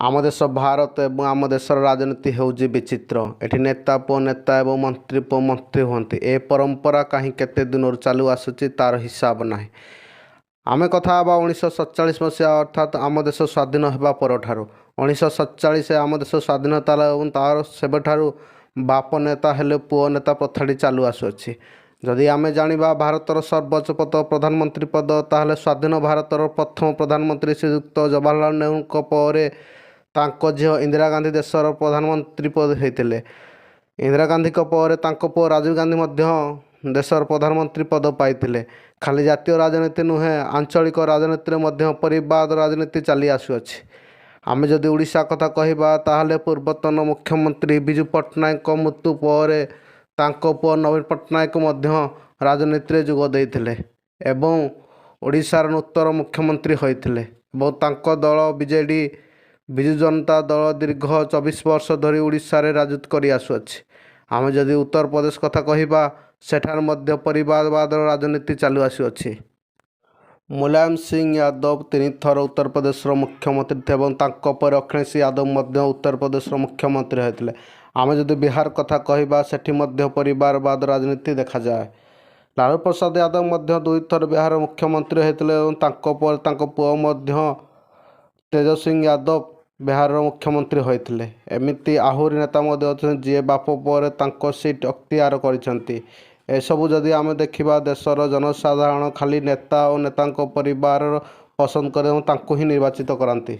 ଆମ ଦେଶ ଭାରତ ଏବଂ ଆମ ଦେଶର ରାଜନୀତି ହେଉଛି ବିଚିତ୍ର। ଏଠି ନେତା ପୁଅ ନେତା ଏବଂ ମନ୍ତ୍ରୀ ପୁଅ ମନ୍ତ୍ରୀ ହୁଅନ୍ତି। ଏ ପରମ୍ପରା କାହିଁ କେତେ ଦିନରୁ ଚାଲୁ ଆସୁଛି ତା'ର ହିସାବ ନାହିଁ। ଆମେ କଥା ହେବା 1947 ମସିହା ଅର୍ଥାତ୍ ଆମ ଦେଶ ସ୍ୱାଧୀନ ହେବା ପରଠାରୁ। 1947 ଆମ ଦେଶ ସ୍ୱାଧୀନତା ହେଲା ଏବଂ ତା'ର ସେବେଠାରୁ ବାପ ନେତା ହେଲେ ପୁଅ ନେତା ପ୍ରଥାଟି ଚାଲୁ ଆସୁଅଛି। ଯଦି ଆମେ ଜାଣିବା ଭାରତର ସର୍ବୋଚ୍ଚ ପଦ ପ୍ରଧାନମନ୍ତ୍ରୀ ପଦ, ତାହେଲେ ସ୍ୱାଧୀନ ଭାରତର ପ୍ରଥମ ପ୍ରଧାନମନ୍ତ୍ରୀ ଶ୍ରୀଯୁକ୍ତ ଜବାହରଲାଲ ନେହେରୁଙ୍କ ପରେ ତାଙ୍କ ଝିଅ ଇନ୍ଦିରା ଗାନ୍ଧୀ ଦେଶର ପ୍ରଧାନମନ୍ତ୍ରୀ ହୋଇଥିଲେ। ଇନ୍ଦିରା ଗାନ୍ଧୀଙ୍କ ପରେ ତାଙ୍କ ପୁଅ ରାଜୀବ ଗାନ୍ଧୀ ମଧ୍ୟ ଦେଶର ପ୍ରଧାନମନ୍ତ୍ରୀ ପଦ ପାଇଥିଲେ। ଖାଲି ଜାତୀୟ ରାଜନୀତି ନୁହେଁ, ଆଞ୍ଚଳିକ ରାଜନୀତିରେ ମଧ୍ୟ ପରିବାଦ ରାଜନୀତି ଚାଲି ଆସୁଅଛି। ଆମେ ଯଦି ଓଡ଼ିଶା କଥା କହିବା, ତାହେଲେ ପୂର୍ବତନ ମୁଖ୍ୟମନ୍ତ୍ରୀ ବିଜୁ ପଟ୍ଟନାୟକଙ୍କ ମୃତ୍ୟୁ ପରେ ତାଙ୍କ ପୁଅ ନବୀନ ପଟ୍ଟନାୟକ ମଧ୍ୟ ରାଜନୀତିରେ ଯୋଗ ଦେଇଥିଲେ ଏବଂ ଓଡ଼ିଶାର ନୂତନ ମୁଖ୍ୟମନ୍ତ୍ରୀ ହୋଇଥିଲେ ଏବଂ ତାଙ୍କ ଦଳ ବିଜେଡ଼ି ବିଜୁ ଜନତା ଦଳ ଦୀର୍ଘ 24 ବର୍ଷ ଧରି ଓଡ଼ିଶାରେ ରାଜୁତ କରି ଆସୁଅଛି। ଆମେ ଯଦି ଉତ୍ତରପ୍ରଦେଶ କଥା କହିବା, ସେଠାରେ ମଧ୍ୟ ପରିବାରବାଦର ରାଜନୀତି ଚାଲୁ ଆସୁଅଛି। ମୁଲାୟମ ସିଂ ଯାଦବ 3 ଥର ଉତ୍ତରପ୍ରଦେଶର ମୁଖ୍ୟମନ୍ତ୍ରୀ ଥିଲେ ଏବଂ ତାଙ୍କ ପରେ ଅଖିଳେଶ ଯାଦବ ମଧ୍ୟ ଉତ୍ତରପ୍ରଦେଶର ମୁଖ୍ୟମନ୍ତ୍ରୀ ହୋଇଥିଲେ। ଆମେ ଯଦି ବିହାର କଥା କହିବା, ସେଠି ମଧ୍ୟ ପରିବାରବାଦ ରାଜନୀତି ଦେଖାଯାଏ। ଲାଲୁ ପ୍ରସାଦ ଯାଦବ ମଧ୍ୟ 2 ଥର ବିହାରର ମୁଖ୍ୟମନ୍ତ୍ରୀ ହୋଇଥିଲେ ଏବଂ ତାଙ୍କ ପରେ ତାଙ୍କ ପୁଅ ମଧ୍ୟ ତେଜସ୍ୱୀ ଯାଦବ ବିହାରର ମୁଖ୍ୟମନ୍ତ୍ରୀ ହୋଇଥିଲେ। ଏମିତି ଆହୁରି ନେତା ମଧ୍ୟ ଅଛନ୍ତି ଯିଏ ବାପ ପରେ ତାଙ୍କ ସିଟ୍ ଅକ୍ତିଆର କରିଛନ୍ତି। ଏସବୁ ଯଦି ଆମେ ଦେଖିବା, ଦେଶର ଜନସାଧାରଣ ଖାଲି ନେତା ଓ ନେତାଙ୍କ ପରିବାରର ପସନ୍ଦ କରି ଏବଂ ତାଙ୍କୁ ହିଁ ନିର୍ବାଚିତ କରନ୍ତି।